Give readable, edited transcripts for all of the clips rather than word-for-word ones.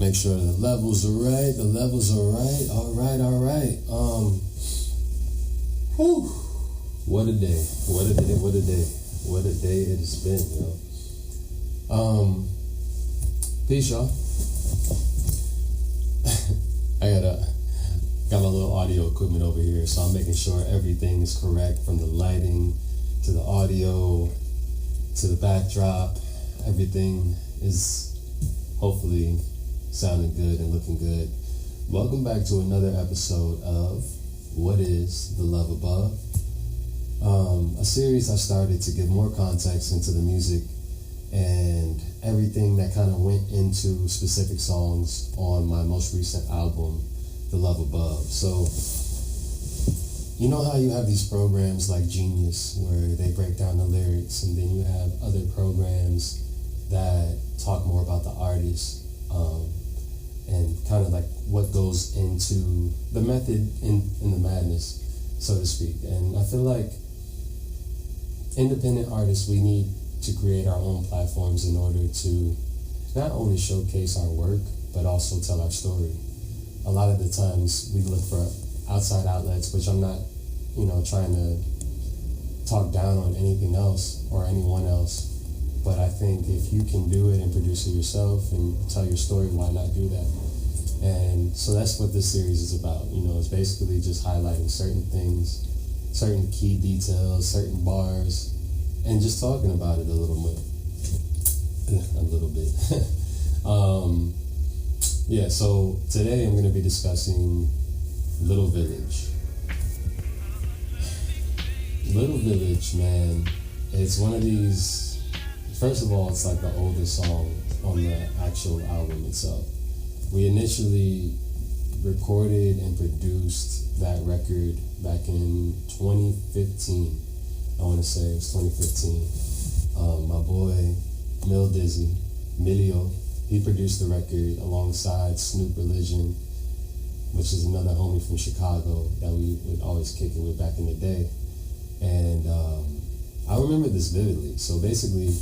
Make sure the levels are right. The levels are right. All right. All right. Whew. What a day. What a day. What a day. What a day it has been, yo. Peace, y'all. I got my little audio equipment over here, so I'm making sure everything is correct, from the lighting to the audio to the backdrop. Everything is hopefully sounding good and looking good. Welcome back to another episode of What is the Love Above? A series I started to give more context into the music and everything that kind of went into specific songs on my most recent album, The Love Above. So, you know how you have these programs like Genius where they break down the lyrics, and then you have other programs that talk more about the artist, and kind of like what goes into the method in the madness, so to speak. And I feel like independent artists, we need to create our own platforms in order to not only showcase our work, but also tell our story. A lot of the times we look for outside outlets, which I'm not, trying to talk down on anything else or anyone else. But I think if you can do it and produce it yourself and tell your story, why not do that? And so that's what this series is about. It's basically just highlighting certain things, certain key details, certain bars, and just talking about it a little bit. Yeah, so today I'm going to be discussing Little Village. Little Village, man, it's one of these. First of all, it's like the oldest song on the actual album itself. We initially recorded and produced that record back in 2015. I want to say it was 2015. My boy, Milio, he produced the record alongside Snoop Religion, which is another homie from Chicago that we would always kick it with back in the day. And I remember this vividly. So basically,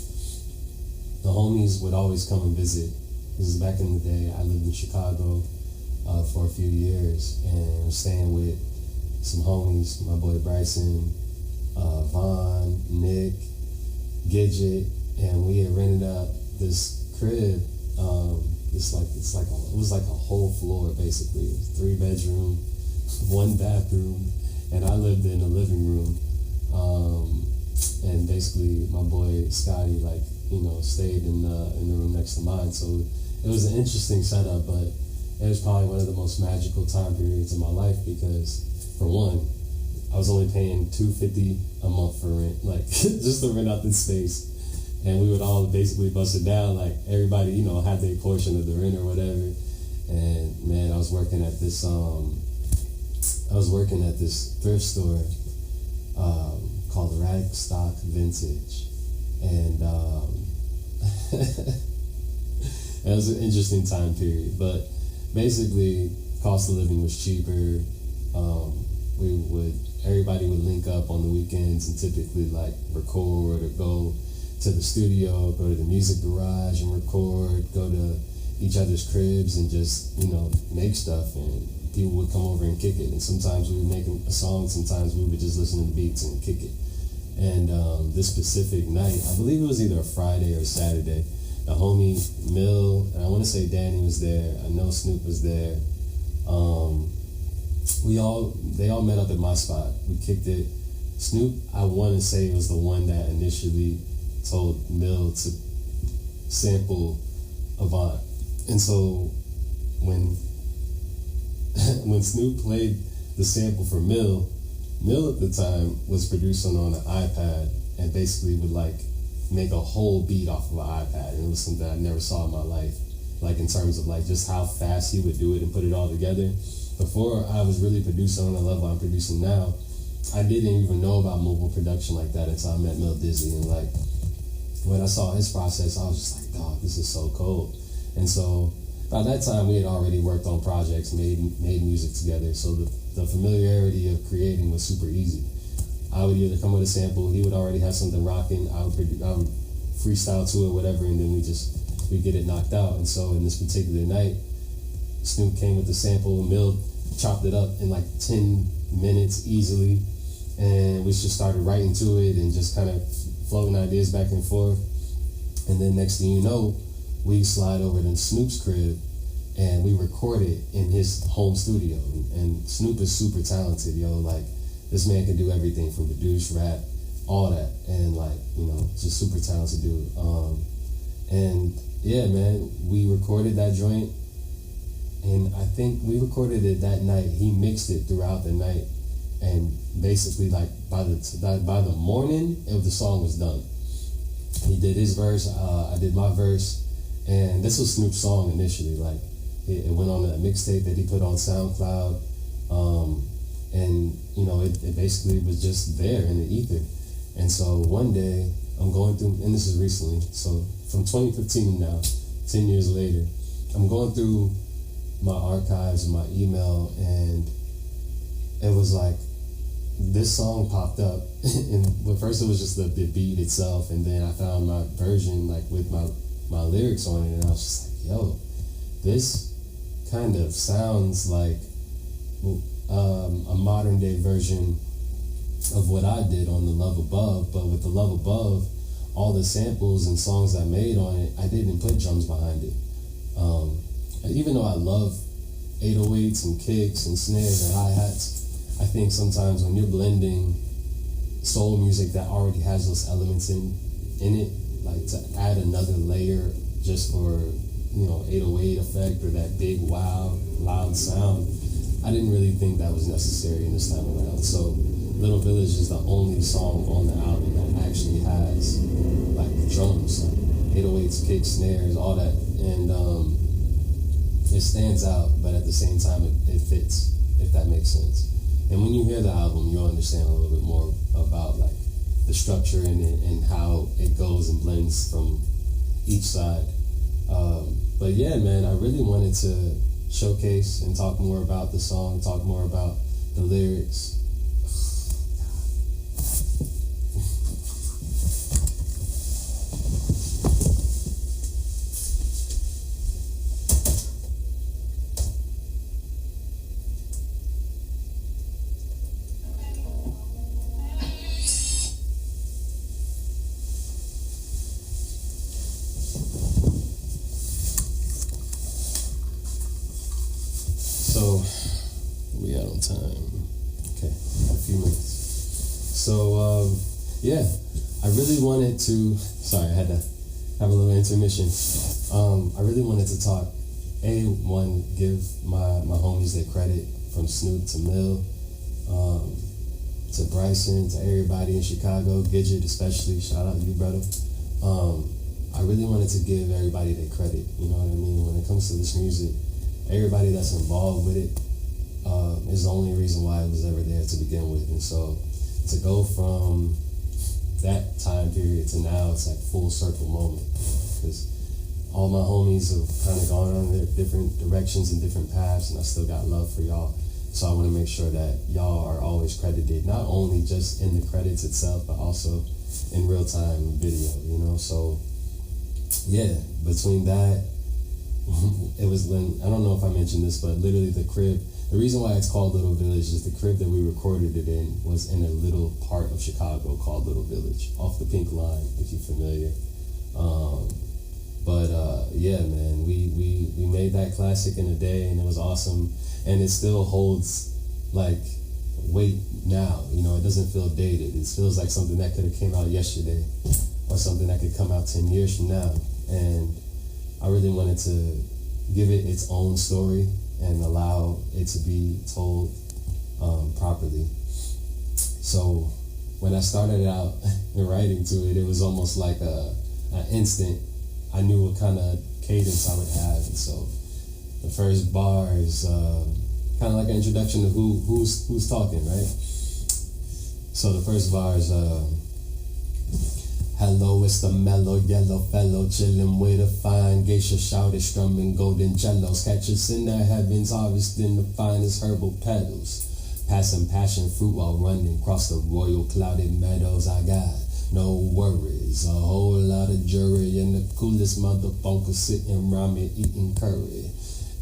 the homies would always come and visit. This is back in the day. I lived in Chicago for a few years, and was staying with some homies, my boy Bryson, Vaughn, Nick, Gidget, and we had rented up this crib. It was like a whole floor basically. 3 bedroom, 1 bathroom, and I lived in the living room. And basically my boy Scotty stayed in the room next to mine. So it was an interesting setup, but it was probably one of the most magical time periods in my life because, for one, I was only paying $250 a month for rent, just to rent out this space. And we would all basically bust it down, everybody, had their portion of the rent or whatever. And man, I was working at this thrift store called Ragstock Vintage. And it was an interesting time period, but basically cost of living was cheaper. Everybody would link up on the weekends and typically record or go to the studio, go to the music garage and record, go to each other's cribs and just, make stuff, and people would come over and kick it. And sometimes we would make a song, sometimes we would just listen to the beats and kick it. And this specific night, I believe it was either a Friday or a Saturday, the homie Mill, and I want to say Danny was there, I know Snoop was there. They all met up at my spot. We kicked it. Snoop, I want to say, was the one that initially told Mill to sample Avant. And so when Snoop played the sample for Mill at the time was producing on an iPad and basically would make a whole beat off of an iPad. And it was something I never saw in my life, in terms of just how fast he would do it and put it all together. Before I was really producing on the level I'm producing now, I didn't even know about mobile production like that until I met Mill Dizzy. And when I saw his process, I was just like, dog, this is so cold. And so by that time, we had already worked on projects, made music together. So the familiarity of creating was super easy. I would either come with a sample, he would already have something rocking, I would freestyle to it, whatever, and then we just we get it knocked out. And so in this particular night, Snoop came with the sample, Mill chopped it up in like 10 minutes easily, and we just started writing to it and just kind of floating ideas back and forth. And then next thing you know, we slide over to Snoop's crib and we record it in his home studio. And Snoop is super talented, yo. Like, this man can do everything from produce, rap, all that. And like, you know, just super talented dude. And yeah, man, we recorded that joint. And I think we recorded it that night. He mixed it throughout the night. And basically, like, by the morning, the song was done. He did his verse, I did my verse. And this was Snoop's song initially. Like, it went on a mixtape that he put on SoundCloud. And, you know, it basically was just there in the ether. And so one day, I'm going through, and this is recently, so from 2015 to now, 10 years later, I'm going through my archives and my email, and it was like, this song popped up. And at first it was just the beat itself, and then I found my version, like, with my lyrics on it, and I was just like, yo, this kind of sounds like a modern day version of what I did on The Love Above. But with The Love Above, all the samples and songs I made on it, I didn't put drums behind it. And even though I love 808s and kicks and snares and hi-hats, I think sometimes when you're blending soul music that already has those elements in it, like, to add another layer just for, you know, 808 effect or that big wow loud sound, I didn't really think that was necessary in this time around. So Little Village is the only song on the album that actually has like drums, like 808s, kicks, snares, all that, and it stands out, but at the same time it fits, if that makes sense. And when you hear the album, you'll understand a little bit more about like the structure in it and how it goes and blends from each side. But yeah, man, I really wanted to showcase and talk more about the song, talk more about the lyrics. So, we out on time. Okay, a few minutes. So, yeah, I really wanted to, sorry, I had to have a little intermission. I really wanted to talk, give my homies their credit, from Snoop to Mill, to Bryson, to everybody in Chicago, Gidget especially, shout out to you, brother. I really wanted to give everybody their credit, you know what I mean? When it comes to this music, everybody that's involved with it is the only reason why it was ever there to begin with. And so to go from that time period to now, it's like full circle moment, because all my homies have kind of gone on their different directions and different paths, and I still got love for y'all. So I want to make sure that y'all are always credited, not only just in the credits itself, but also in real time video, you know? So yeah, between that, it was when, I don't know if I mentioned this, but literally the crib, the reason why it's called Little Village is the crib that we recorded it in was in a little part of Chicago called Little Village, off the Pink Line, if you're familiar. Yeah, man, we made that classic in a day, and it was awesome, and it still holds like weight now. You know, it doesn't feel dated. It feels like something that could have came out yesterday, or something that could come out 10 years from now. And I really wanted to give it its own story and allow it to be told properly. So when I started out writing to it, it was almost like an instant. I knew what kind of cadence I would have, and so the first bar is kind of like an introduction to who's talking, right? So the first bar is hello, it's the mellow yellow fellow chillin' with a fine geisha, shouted strumming golden jellos, catch us in the heavens, harvesting the finest herbal petals, passing passion fruit while running across the royal clouded meadows. I got No worries, a whole lot of jury and the coolest motherfucker sitting around me eating curry.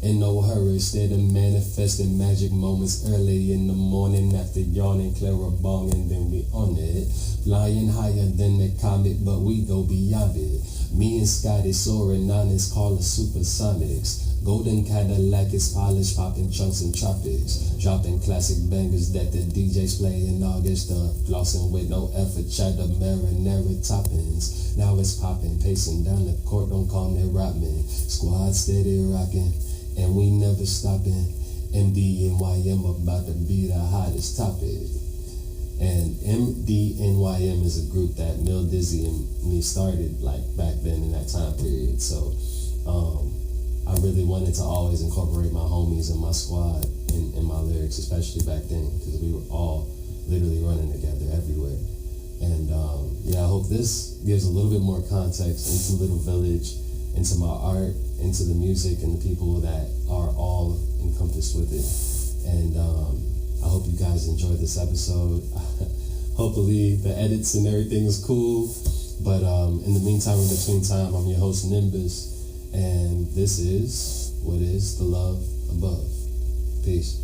In no hurry, instead of manifesting magic moments early in the morning after yawning, clear a bong and then we on it. Flying higher than the comet, but we go beyond it. Me and Scotty soaring on his call us supersonics. Golden Cadillac is polished, popping chunks in tropics. Dropping classic bangers that the DJs play in August. Flossing with no effort, cheddar marinara toppings. Now it's popping, pacing down the court, don't call me Rodman. Squad steady rocking, and we never stopping. MDNYM about to be the hottest topic. And MDNYM is a group that Mill Dizzy and me started like back then in that time period. So I really wanted to always incorporate my homies and my squad in my lyrics, especially back then, because we were all literally running together everywhere. And yeah, I hope this gives a little bit more context into Little Village, into my art, into the music and the people that are all encompassed with it. And I hope you guys enjoyed this episode. Hopefully the edits and everything is cool. But in the meantime, in between time, I'm your host Nimbus, and this is What Is the Love Above. Peace.